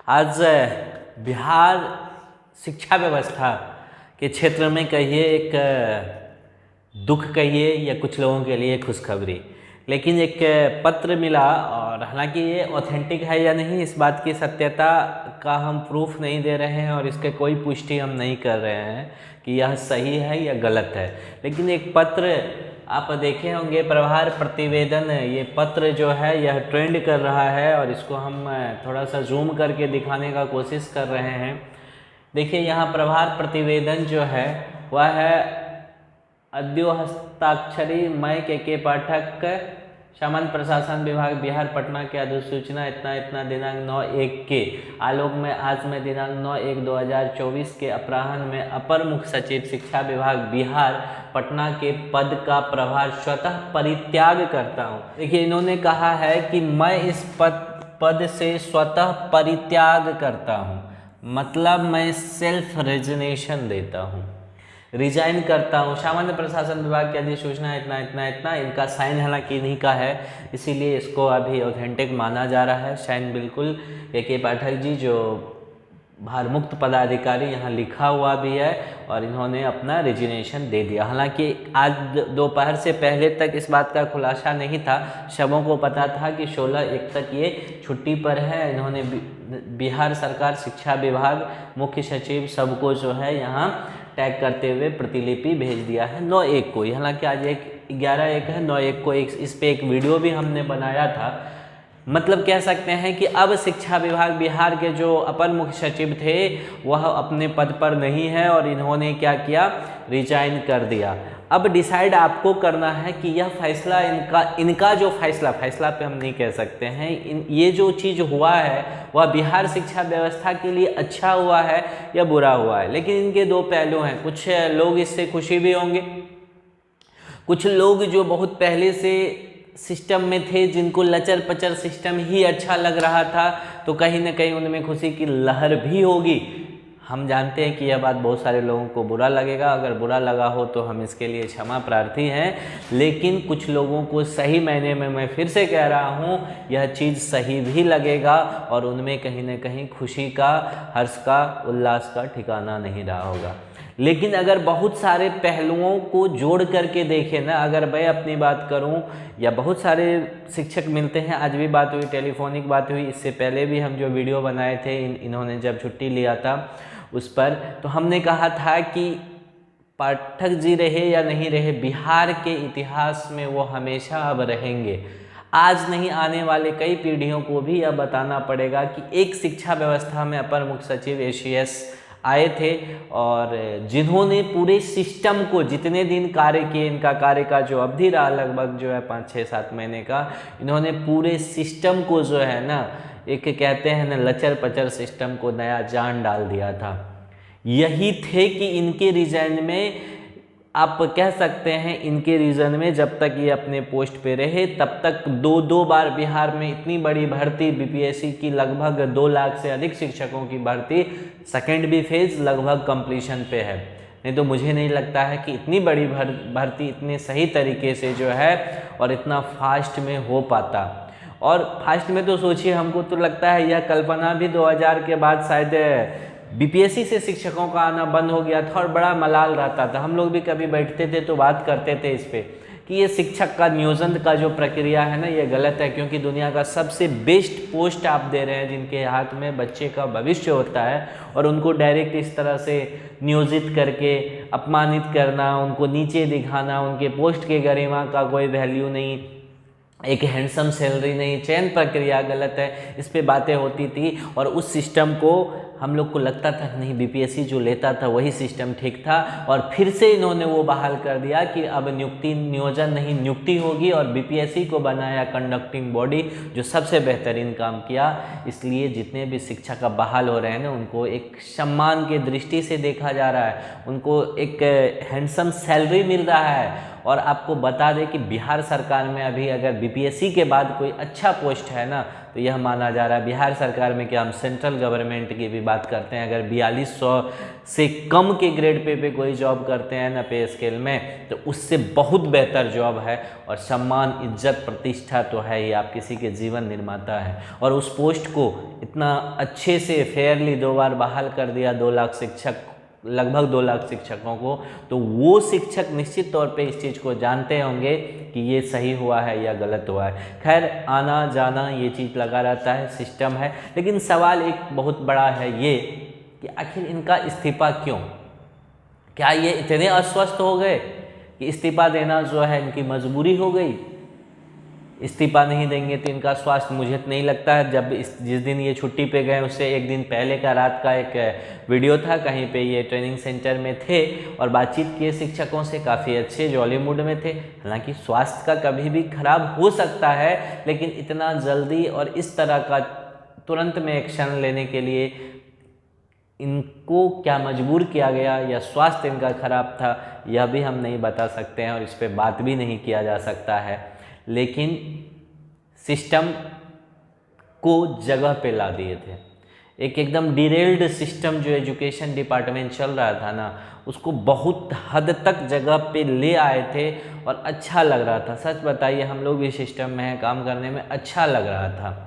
आज बिहार शिक्षा व्यवस्था के क्षेत्र में कहिए एक दुख कहिए या कुछ लोगों के लिए खुशखबरी, लेकिन एक पत्र मिला और हालांकि ये ऑथेंटिक है या नहीं इस बात की सत्यता का हम प्रूफ नहीं दे रहे हैं और इसके कोई पुष्टि हम नहीं कर रहे हैं कि यह सही है या गलत है। लेकिन एक पत्र आप देखे होंगे, प्रभार प्रतिवेदन, ये पत्र जो है यह ट्रेंड कर रहा है और इसको हम थोड़ा सा जूम करके दिखाने का कोशिश कर रहे हैं। देखिए यहाँ प्रभार प्रतिवेदन जो है वह है अद्यो हस्ताक्षरी मैं के पाठक, सामान्य प्रशासन विभाग बिहार पटना के अधिसूचना इतना दिनांक 9/1 के आलोक में आज मैं दिनांक 9/1/2024 के अपराह्न में अपर मुख्य सचिव शिक्षा विभाग बिहार पटना के पद का प्रभार स्वतः परित्याग करता हूँ। देखिए इन्होंने कहा है कि मैं इस पद से स्वतः परित्याग करता हूँ, मतलब मैं सेल्फ रेजिग्नेशन देता हूँ, रिजाइन करता हूँ। सामान्य प्रशासन विभाग की अधिसूचना इतना इनका साइन हालांकि इन्हीं का है, इसीलिए इसको अभी ऑथेंटिक माना जा रहा है। साइन बिल्कुल के पाठक जी जो भारमुक्त पदाधिकारी यहाँ लिखा हुआ भी है और इन्होंने अपना रेजिग्नेशन दे दिया। हालांकि आज दोपहर से पहले तक इस बात का खुलासा नहीं था, सबों को पता था कि 16/1 तक ये छुट्टी पर है। इन्होंने बिहार सरकार शिक्षा विभाग मुख्य सचिव सबको जो है यहाँ टैग करते हुए प्रतिलिपि भेज दिया है 9/1 को। हालांकि आज 11/1 है, 9/1 को इस पे एक वीडियो भी हमने बनाया था। मतलब कह सकते हैं कि अब शिक्षा विभाग बिहार के जो अपर मुख्य सचिव थे वह अपने पद पर नहीं है और इन्होंने क्या किया, रिजाइन कर दिया। अब डिसाइड आपको करना है कि यह फैसला इनका जो फैसला पे हम नहीं कह सकते हैं, ये जो चीज़ हुआ है वह बिहार शिक्षा व्यवस्था के लिए अच्छा हुआ है या बुरा हुआ है। लेकिन इनके दो पहलू हैं, कुछ लोग इससे खुशी भी होंगे, कुछ लोग जो बहुत पहले से सिस्टम में थे जिनको लचर पचर सिस्टम ही अच्छा लग रहा था, तो कहीं ना कहीं उनमें खुशी की लहर भी होगी। हम जानते हैं कि यह बात बहुत सारे लोगों को बुरा लगेगा, अगर बुरा लगा हो तो हम इसके लिए क्षमा प्रार्थी हैं। लेकिन कुछ लोगों को सही मायने में मैं फिर से कह रहा हूँ यह चीज़ सही भी लगेगा और उनमें कहीं ना कहीं खुशी का, हर्ष का, उल्लास का ठिकाना नहीं रहा होगा। लेकिन अगर बहुत सारे पहलुओं को जोड़ करके देखें ना, अगर मैं अपनी बात करूं या बहुत सारे शिक्षक मिलते हैं, आज भी बात हुई, टेलीफोनिक बात हुई, इससे पहले भी हम जो वीडियो बनाए थे इन्होंने जब छुट्टी लिया था उस पर, तो हमने कहा था कि पाठक जी रहे या नहीं रहे, बिहार के इतिहास में वो हमेशा अब रहेंगे। आज नहीं, आने वाले कई पीढ़ियों को भी यह बताना पड़ेगा कि एक शिक्षा व्यवस्था में अपर मुख्य सचिव ACS आए थे और जिन्होंने पूरे सिस्टम को जितने दिन कार्य किए, इनका कार्य का जो अवधि रहा लगभग जो है 5-6-7 महीने का, इन्होंने पूरे सिस्टम को जो है ना, एक कहते हैं ना लचर पचर सिस्टम को नया जान डाल दिया था। यही थे कि इनके रीजन में, आप कह सकते हैं इनके रीजन में जब तक ये अपने पोस्ट पे रहे तब तक 2 बार बिहार में इतनी बड़ी भर्ती, BPSC की लगभग 2 लाख से अधिक शिक्षकों की भर्ती सेकेंड भी फेज लगभग कंप्लीशन पे है। नहीं तो मुझे नहीं लगता है कि इतनी बड़ी भर्ती इतने सही तरीके से जो है और इतना फास्ट में हो पाता। और फास्ट में तो सोचिए, हमको तो लगता है यह कल्पना भी 2000 के बाद शायद BPSC से शिक्षकों का आना बंद हो गया था और बड़ा मलाल रहता था। हम लोग भी कभी बैठते थे तो बात करते थे इस पे कि ये शिक्षक का नियोजन का जो प्रक्रिया है ना, ये गलत है, क्योंकि दुनिया का सबसे बेस्ट पोस्ट आप दे रहे हैं जिनके हाथ में बच्चे का भविष्य होता है और उनको डायरेक्ट इस तरह से नियोजित करके अपमानित करना, उनको नीचे दिखाना, उनके पोस्ट के गरिमा का कोई वैल्यू नहीं, एक हैंडसम सैलरी नहीं, चयन प्रक्रिया गलत है, इस पे बातें होती थी। और उस सिस्टम को हम लोग को लगता था कि नहीं, BPSC जो लेता था वही सिस्टम ठीक था और फिर से इन्होंने वो बहाल कर दिया कि अब नियोजन नहीं, नियुक्ति होगी और BPSC को बनाया कंडक्टिंग बॉडी, जो सबसे बेहतरीन काम किया। इसलिए जितने भी शिक्षक अब बहाल हो रहे हैं ना, उनको एक सम्मान के दृष्टि से देखा जा रहा है, उनको एक हैंडसम सैलरी मिल रहा है और आपको बता दें कि बिहार सरकार में अभी अगर बीपीएससी के बाद कोई अच्छा पोस्ट है ना, तो यह माना जा रहा है बिहार सरकार में कि हम सेंट्रल गवर्नमेंट की भी बात करते हैं, अगर 4200 से कम के ग्रेड पे कोई जॉब करते हैं ना पे स्केल में, तो उससे बहुत बेहतर जॉब है। और सम्मान, इज्जत, प्रतिष्ठा तो है ही, आप किसी के जीवन निर्माता है। और उस पोस्ट को इतना अच्छे से फेयरली 2 बार बहाल कर दिया, 2 लाख शिक्षक, लगभग 2 लाख शिक्षकों को, तो वो शिक्षक निश्चित तौर पे इस चीज़ को जानते होंगे कि ये सही हुआ है या गलत हुआ है। खैर, आना जाना ये चीज़ लगा रहता है, सिस्टम है। लेकिन सवाल एक बहुत बड़ा है ये कि आखिर इनका इस्तीफा क्यों? क्या ये इतने अस्वस्थ हो गए कि इस्तीफा देना जो है इनकी मजबूरी हो गई? इस्तीफा नहीं देंगे तो इनका स्वास्थ्य, मुझे तो नहीं लगता है। जब जिस दिन ये छुट्टी पे गए उससे एक दिन पहले का रात का एक वीडियो था, कहीं पे ये ट्रेनिंग सेंटर में थे और बातचीत किए शिक्षकों से, काफ़ी अच्छे जॉली मूड में थे। हालांकि स्वास्थ्य का कभी भी खराब हो सकता है, लेकिन इतना जल्दी और इस तरह का तुरंत में एक्शन लेने के लिए इनको क्या मजबूर किया गया या स्वास्थ्य इनका खराब था, यह भी हम नहीं बता सकते हैं और इस पर बात भी नहीं किया जा सकता है। लेकिन सिस्टम को जगह पे ला दिए थे। एकदम डिरेल्ड सिस्टम जो एजुकेशन डिपार्टमेंट चल रहा था ना, उसको बहुत हद तक जगह पे ले आए थे और अच्छा लग रहा था। सच बताइए, हम लोग भी सिस्टम में हैं, काम करने में अच्छा लग रहा था।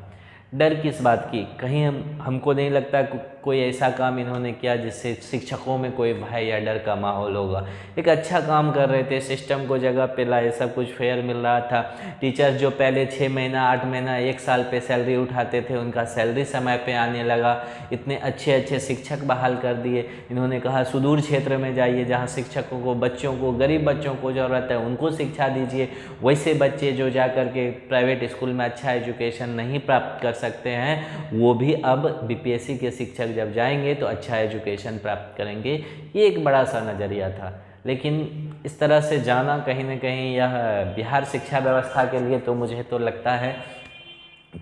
डर किस बात की? कहीं हमको नहीं लगता कोई ऐसा काम इन्होंने किया जिससे शिक्षकों में कोई भय या डर का माहौल होगा। एक अच्छा काम कर रहे थे, सिस्टम को जगह पे लाए, सब कुछ फेयर मिल रहा था। टीचर्स जो पहले 6 महीना, 8 महीना, 1 साल पे सैलरी उठाते थे, उनका सैलरी समय पे आने लगा। इतने अच्छे अच्छे शिक्षक बहाल कर दिए। इन्होंने कहा सुदूर क्षेत्र में जाइए, जहाँ शिक्षकों को, बच्चों को, गरीब बच्चों को ज़रूरत है, उनको शिक्षा दीजिए। वैसे बच्चे जो जा कर के प्राइवेट स्कूल में अच्छा एजुकेशन नहीं प्राप्त कर सकते हैं, वो भी अब बीपीएससी के शिक्षक जब जाएंगे तो अच्छा एजुकेशन प्राप्त करेंगे। ये एक बड़ा सा नज़रिया था। लेकिन इस तरह से जाना कहीं ना कहीं यह बिहार शिक्षा व्यवस्था के लिए तो मुझे तो लगता है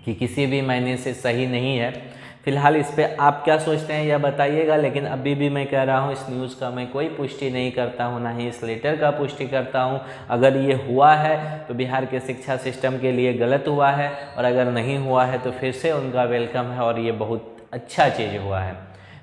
कि किसी भी मायने से सही नहीं है। फिलहाल इस पे आप क्या सोचते हैं यह बताइएगा। लेकिन अभी भी मैं कह रहा हूँ, इस न्यूज़ का मैं कोई पुष्टि नहीं करता हूँ, ना ही इस लेटर का पुष्टि करता हूँ। अगर ये हुआ है तो बिहार के शिक्षा सिस्टम के लिए गलत हुआ है, और अगर नहीं हुआ है तो फिर से उनका वेलकम है और ये बहुत अच्छा चीज़ हुआ है।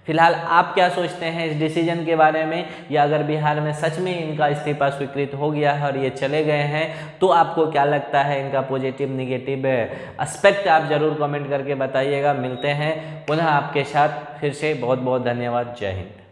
फिलहाल आप क्या सोचते हैं इस डिसीजन के बारे में, या अगर बिहार में सच में इनका इस्तीफा स्वीकृत हो गया है और ये चले गए हैं तो आपको क्या लगता है, इनका पॉजिटिव निगेटिव एस्पेक्ट आप ज़रूर कमेंट करके बताइएगा। मिलते हैं पुनः आपके साथ फिर से। बहुत बहुत धन्यवाद। जय हिंद।